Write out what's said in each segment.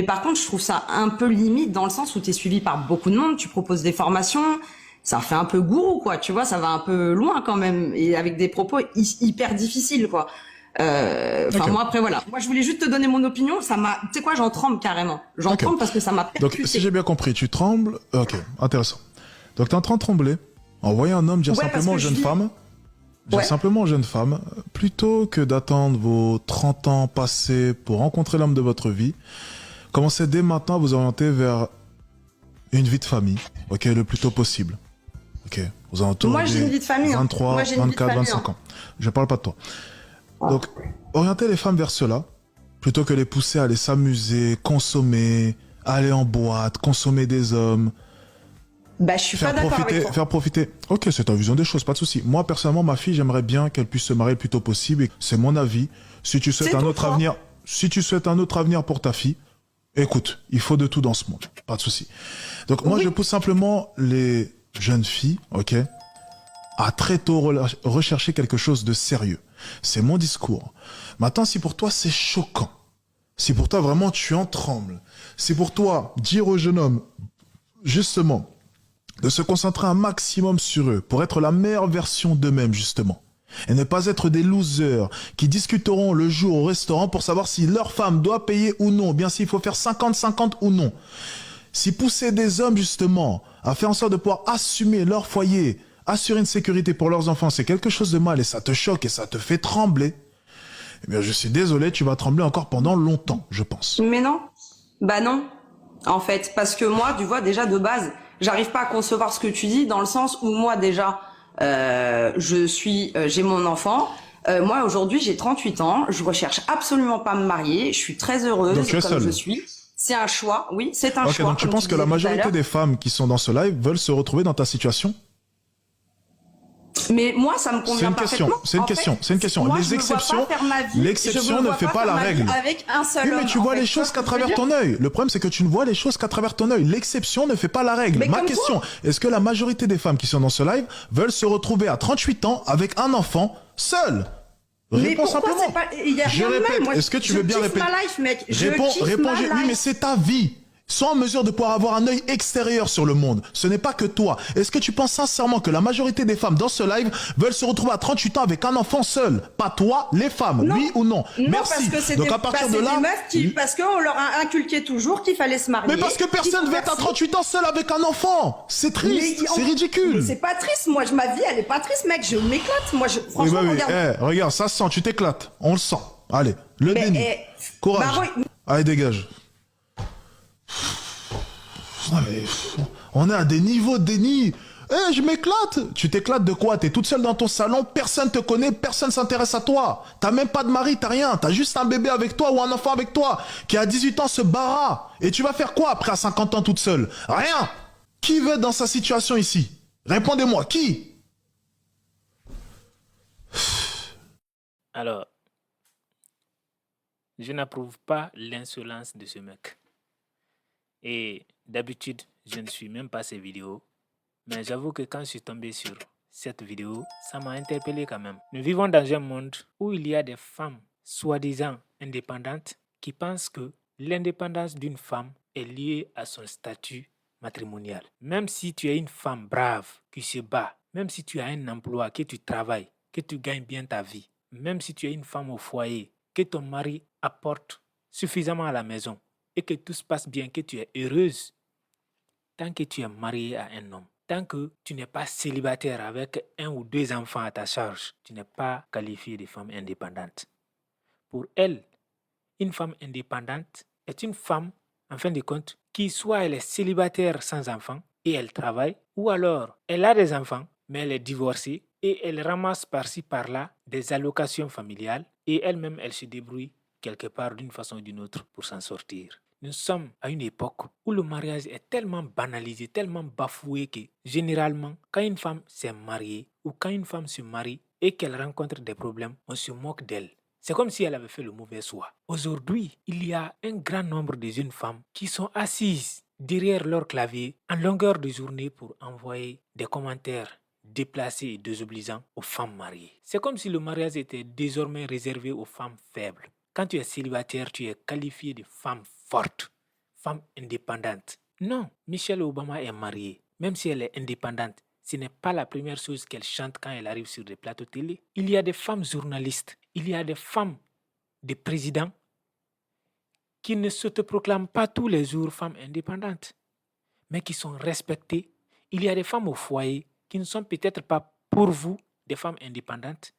Mais par contre, je trouve ça un peu limite dans le sens où tu es suivi par beaucoup de monde, tu proposes des formations, ça fait un peu gourou, quoi, tu vois, ça va un peu loin quand même, et avec des propos hyper difficiles, quoi. Enfin, Ok, moi, après, voilà. Moi, je voulais juste te donner mon opinion, ça m'a, tu sais quoi, j'en tremble carrément. J'en ok. tremble parce que ça m'a Donc, si j'ai percuté. bien compris, tu trembles. Ok, intéressant. Donc, tu es en train de trembler en voyant un homme Ouais, parce que je vis, dire ouais. simplement aux jeunes femmes, plutôt que d'attendre vos 30 ans passés pour rencontrer l'homme de votre vie, commencez dès maintenant à vous orienter vers une vie de famille, ok, le plus tôt possible. Ok, aux alentours Moi, j'ai une des vie de famille, hein. Moi, 23, j'ai une vie de 24, famille, 25 hein. ans. Je parle pas de toi. Donc, orientez les femmes vers cela, plutôt que les pousser à aller s'amuser, consommer, aller en boîte, consommer des hommes, Bah, je suis pas d'accord avec toi. faire profiter. Ok, c'est ta vision des choses, pas de souci. Moi, personnellement, ma fille, j'aimerais bien qu'elle puisse se marier le plus tôt possible. Et c'est mon avis. Si tu souhaites C'est un ton autre choix. avenir, si tu souhaites un autre avenir pour ta fille, écoute, il faut de tout dans ce monde, pas de souci. Donc moi, je Oui. pousse simplement les jeunes filles, ok, à très tôt rechercher quelque chose de sérieux. C'est mon discours. Maintenant, si pour toi c'est choquant, si pour toi vraiment tu en trembles, si pour toi dire aux jeunes hommes, justement, de se concentrer un maximum sur eux pour être la meilleure version d'eux-mêmes, justement. Et ne pas être des losers qui discuteront le jour au restaurant pour savoir si leur femme doit payer ou non, bien s'il faut faire 50-50 ou non. Si pousser des hommes, justement, à faire en sorte de pouvoir assumer leur foyer, assurer une sécurité pour leurs enfants, c'est quelque chose de mal et ça te choque et ça te fait trembler, eh bien, je suis désolé, tu vas trembler encore pendant longtemps, je pense. Mais non. Bah non. En fait, parce que moi, tu vois, déjà de base, j'arrive pas à concevoir ce que tu dis dans le sens où moi déjà, j'ai mon enfant. Moi aujourd'hui, j'ai 38 ans. Je recherche absolument pas à me marier. Je suis très Donc heureuse tu es comme je seul. suis. C'est un choix, oui, c'est un Ok, choix, donc tu comme tu penses que la disais tout à majorité l'heure. des femmes qui sont dans ce live veulent se retrouver dans ta situation? Mais moi, ça me C'est convient une question, parfaitement. c'est une En fait, question, c'est une question. moi, je me vois pas faire ma vie. Je me L'exception ne vois fait pas pas faire la ma vie règle. avec un Oui, seul mais homme. tu En vois fait, les tu vois choses ce que qu'à je veux travers dire? ton œil. Le problème, c'est que tu ne vois les choses qu'à travers ton œil. L'exception ne fait pas la règle. Mais Ma comme question, quoi. est-ce que la majorité des femmes qui sont dans ce live veulent se retrouver à 38 ans avec un enfant seul? Mais Réponds pourquoi c'est simplement. pas. Il y a Je rien de mal. répète, Moi, est-ce que tu je veux bien kiffe répéter? ma life, mec. Je Réponds, kiffe réponds, ma oui, mais life. c'est ta vie. Sois en mesure de pouvoir avoir un œil extérieur sur le monde. Ce n'est pas que toi. Est-ce que tu penses sincèrement que la majorité des femmes dans ce live veulent se retrouver à 38 ans avec un enfant seul? Pas toi, les femmes. Non. Oui ou non? Non, parce Merci. que c'est Donc des, à bah, partir de c'est des là, meufs qui, parce qu'on leur a inculqué toujours qu'il fallait se mais marier, parce que qu'il personne faut veut faire être à ci. 38 ans seul avec un enfant. C'est Mais, triste, c'est mais ridicule. c'est pas triste. Moi, ma vie, elle est pas triste, mec. Je m'éclate. Moi, Oui, bah franchement, oui. regarde. Regarde, ça se sent, tu t'éclates. On le sent. Allez, le Mais, déni. bah, Courage. Allez, dégage. Ah, mais, on est à des niveaux de déni. Eh, je m'éclate. Tu t'éclates de quoi? T'es toute seule dans ton salon, personne te connaît, personne s'intéresse à toi. T'as même pas de mari, t'as rien. T'as juste un bébé avec toi ou un enfant avec toi qui à 18 ans se barra. Et tu vas faire quoi après à 50 ans toute seule? Rien. Qui veut être dans sa situation ici? Répondez-moi, qui? Alors, je n'approuve pas l'insolence de ce mec. Et d'habitude, je ne suis même pas ses vidéos. Mais j'avoue que quand je suis tombé sur cette vidéo, ça m'a interpellé quand même. Nous vivons dans un monde où il y a des femmes soi-disant indépendantes qui pensent que l'indépendance d'une femme est liée à son statut matrimonial. Même si tu es une femme brave qui se bat, même si tu as un emploi, que tu travailles, que tu gagnes bien ta vie, même si tu es une femme au foyer, que ton mari apporte suffisamment à la maison et que tout se passe bien, que tu es heureuse, tant que tu es marié à un homme, tant que tu n'es pas célibataire avec un ou deux enfants à ta charge, tu n'es pas qualifié de femme indépendante. Pour elle, une femme indépendante est une femme, en fin de compte, qui soit elle est célibataire sans enfants et elle travaille, ou alors elle a des enfants, mais elle est divorcée et elle ramasse par-ci par-là des allocations familiales et elle-même elle se débrouille quelque part d'une façon ou d'une autre pour s'en sortir. Nous sommes à une époque où le mariage est tellement banalisé, tellement bafoué que généralement, quand une femme s'est mariée ou quand une femme se marie et qu'elle rencontre des problèmes, on se moque d'elle. C'est comme si elle avait fait le mauvais choix. Aujourd'hui, il y a un grand nombre de jeunes femmes qui sont assises derrière leur clavier en longueur de journée pour envoyer des commentaires déplacés et désobligeants aux femmes mariées. C'est comme si le mariage était désormais réservé aux femmes faibles. Quand tu es célibataire, tu es qualifié de femme forte. femme indépendante. Non, Michelle Obama est mariée. Même si elle est indépendante, ce n'est pas la première chose qu'elle chante quand elle arrive sur des plateaux télé. Il y a des femmes journalistes, il y a des femmes des présidents qui ne s'autoproclament pas tous les jours femmes indépendantes, mais qui sont respectées. Il y a des femmes au foyer qui ne sont peut-être pas pour vous des femmes indépendantes,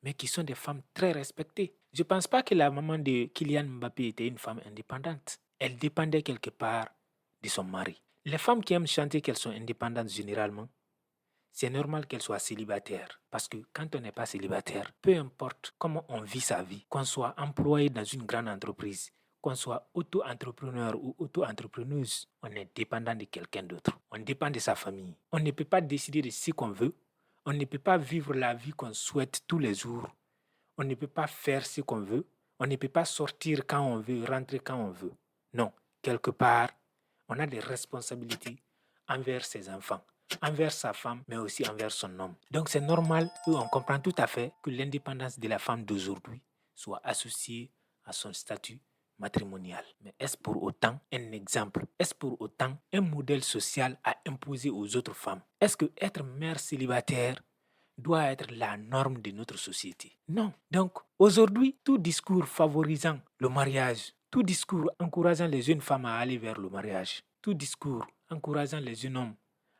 mais qui sont des femmes très respectées. Je ne pense pas que la maman de Kylian Mbappé était une femme indépendante. Elle dépendait quelque part de son mari. Les femmes qui aiment chanter qu'elles sont indépendantes généralement, c'est normal qu'elles soient célibataires. Parce que quand on n'est pas célibataire, peu importe comment on vit sa vie, qu'on soit employé dans une grande entreprise, qu'on soit auto-entrepreneur ou auto-entrepreneuse, on est dépendant de quelqu'un d'autre. On dépend de sa famille. On ne peut pas décider de ce qu'on veut. On ne peut pas vivre la vie qu'on souhaite tous les jours. On ne peut pas faire ce qu'on veut. On ne peut pas sortir quand on veut, rentrer quand on veut. Non, quelque part, on a des responsabilités envers ses enfants, envers sa femme, mais aussi envers son homme. Donc c'est normal et on comprend tout à fait que l'indépendance de la femme d'aujourd'hui soit associée à son statut matrimonial. Mais est-ce pour autant un exemple? Est-ce pour autant un modèle social à imposer aux autres femmes? Est-ce que être mère célibataire doit être la norme de notre société? Non. Donc, aujourd'hui, tout discours favorisant le mariage, tout discours encourageant les jeunes femmes à aller vers le mariage, tout discours encourageant les jeunes hommes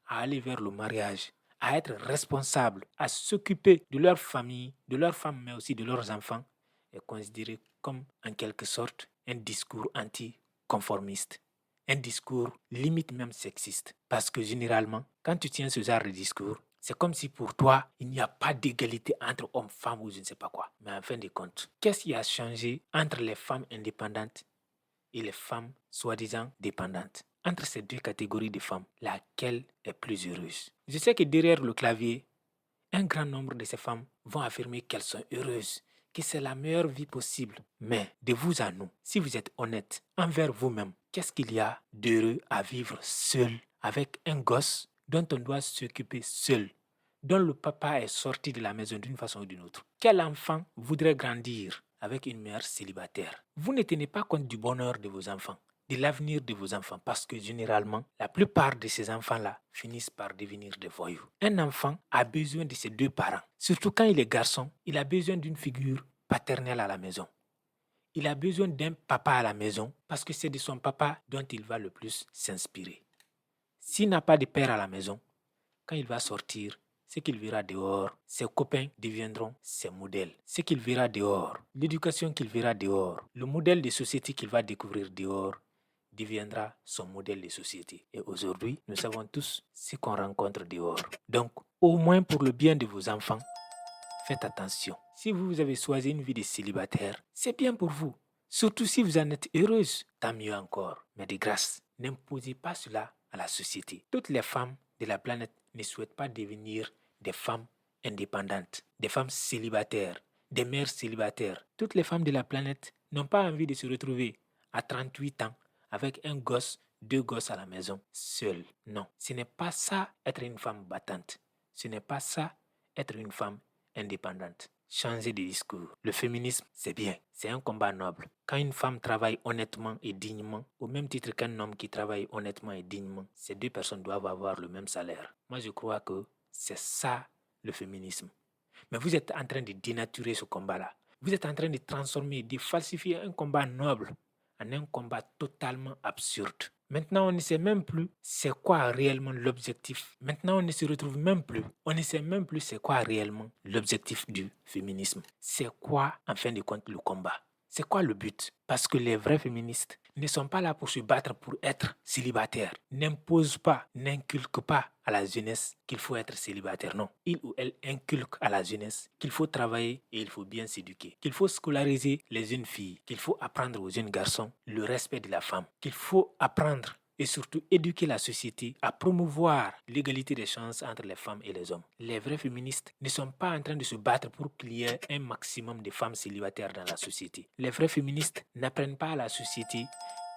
à aller vers le mariage, à être responsables, à s'occuper de leur famille, de leurs femmes, mais aussi de leurs enfants, est considéré comme, en quelque sorte, un discours anticonformiste, un discours limite même sexiste. Parce que généralement, quand tu tiens ce genre de discours, c'est comme si pour toi, il n'y a pas d'égalité entre hommes, femmes ou je ne sais pas quoi. Mais en fin de compte, qu'est-ce qui a changé entre les femmes indépendantes et les femmes soi-disant dépendantes? Entre ces deux catégories de femmes, laquelle est plus heureuse? Je sais que derrière le clavier, un grand nombre de ces femmes vont affirmer qu'elles sont heureuses, que c'est la meilleure vie possible. Mais de vous à nous, si vous êtes honnête envers vous-même, qu'est-ce qu'il y a d'heureux à vivre seul avec un gosse dont on doit s'occuper seul, dont le papa est sorti de la maison d'une façon ou d'une autre? Quel enfant voudrait grandir avec une mère célibataire? Vous ne tenez pas compte du bonheur de vos enfants, de l'avenir de vos enfants, parce que généralement, la plupart de ces enfants-là finissent par devenir des voyous. Un enfant a besoin de ses deux parents. Surtout quand il est garçon, il a besoin d'une figure paternelle à la maison. Il a besoin d'un papa à la maison parce que c'est de son papa dont il va le plus s'inspirer. S'il n'a pas de père à la maison, quand il va sortir, ce qu'il verra dehors, ses copains deviendront ses modèles. Ce qu'il verra dehors, l'éducation qu'il verra dehors, le modèle de société qu'il va découvrir dehors, deviendra son modèle de société. Et aujourd'hui, nous savons tous ce qu'on rencontre dehors. Donc, au moins pour le bien de vos enfants, faites attention. Si vous avez choisi une vie de célibataire, c'est bien pour vous. Surtout si vous en êtes heureuse, tant mieux encore. Mais de grâce, n'imposez pas cela à la société. Toutes les femmes de la planète ne souhaitent pas devenir des femmes indépendantes, des femmes célibataires, des mères célibataires. Toutes les femmes de la planète n'ont pas envie de se retrouver à 38 ans avec un gosse, 2 gosses à la maison, seule. Non, ce n'est pas ça être une femme battante. Ce n'est pas ça être une femme indépendante. Changez de discours. Le féminisme, c'est bien. C'est un combat noble. Quand une femme travaille honnêtement et dignement, au même titre qu'un homme qui travaille honnêtement et dignement, ces deux personnes doivent avoir le même salaire. Moi, je crois que c'est ça le féminisme. Mais vous êtes en train de dénaturer ce combat-là. Vous êtes en train de transformer, de falsifier un combat noble en un combat totalement absurde. Maintenant, on ne sait même plus c'est quoi réellement l'objectif. Maintenant, on ne se retrouve même plus. On ne sait même plus c'est quoi réellement l'objectif du féminisme. C'est quoi, en fin de compte, le combat? C'est quoi le but? Parce que les vrais féministes ne sont pas là pour se battre pour être célibataires. N'imposent pas, n'inculquent pas à la jeunesse qu'il faut être célibataire. Non, ils ou elles inculquent à la jeunesse qu'il faut travailler et il faut bien s'éduquer. Qu'il faut scolariser les jeunes filles. Qu'il faut apprendre aux jeunes garçons le respect de la femme. Qu'il faut apprendre et surtout éduquer la société à promouvoir l'égalité des chances entre les femmes et les hommes. Les vrais féministes ne sont pas en train de se battre pour qu'il y ait un maximum de femmes célibataires dans la société. Les vrais féministes n'apprennent pas à la société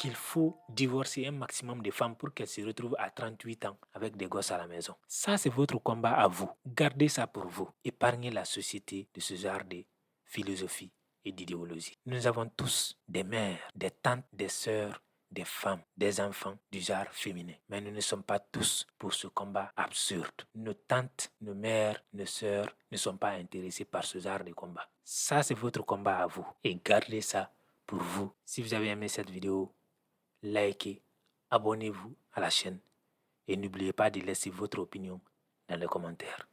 qu'il faut divorcer un maximum de femmes pour qu'elles se retrouvent à 38 ans avec des gosses à la maison. Ça, c'est votre combat à vous. Gardez ça pour vous. Épargnez la société de ce genre de philosophie et d'idéologie. Nous avons tous des mères, des tantes, des sœurs, des femmes, des enfants du genre féminin. Mais nous ne sommes pas tous pour ce combat absurde. Nos tantes, nos mères, nos sœurs ne sont pas intéressées par ce genre de combat. Ça, c'est votre combat à vous. Et gardez ça pour vous. Si vous avez aimé cette vidéo, likez, abonnez-vous à la chaîne et n'oubliez pas de laisser votre opinion dans les commentaires.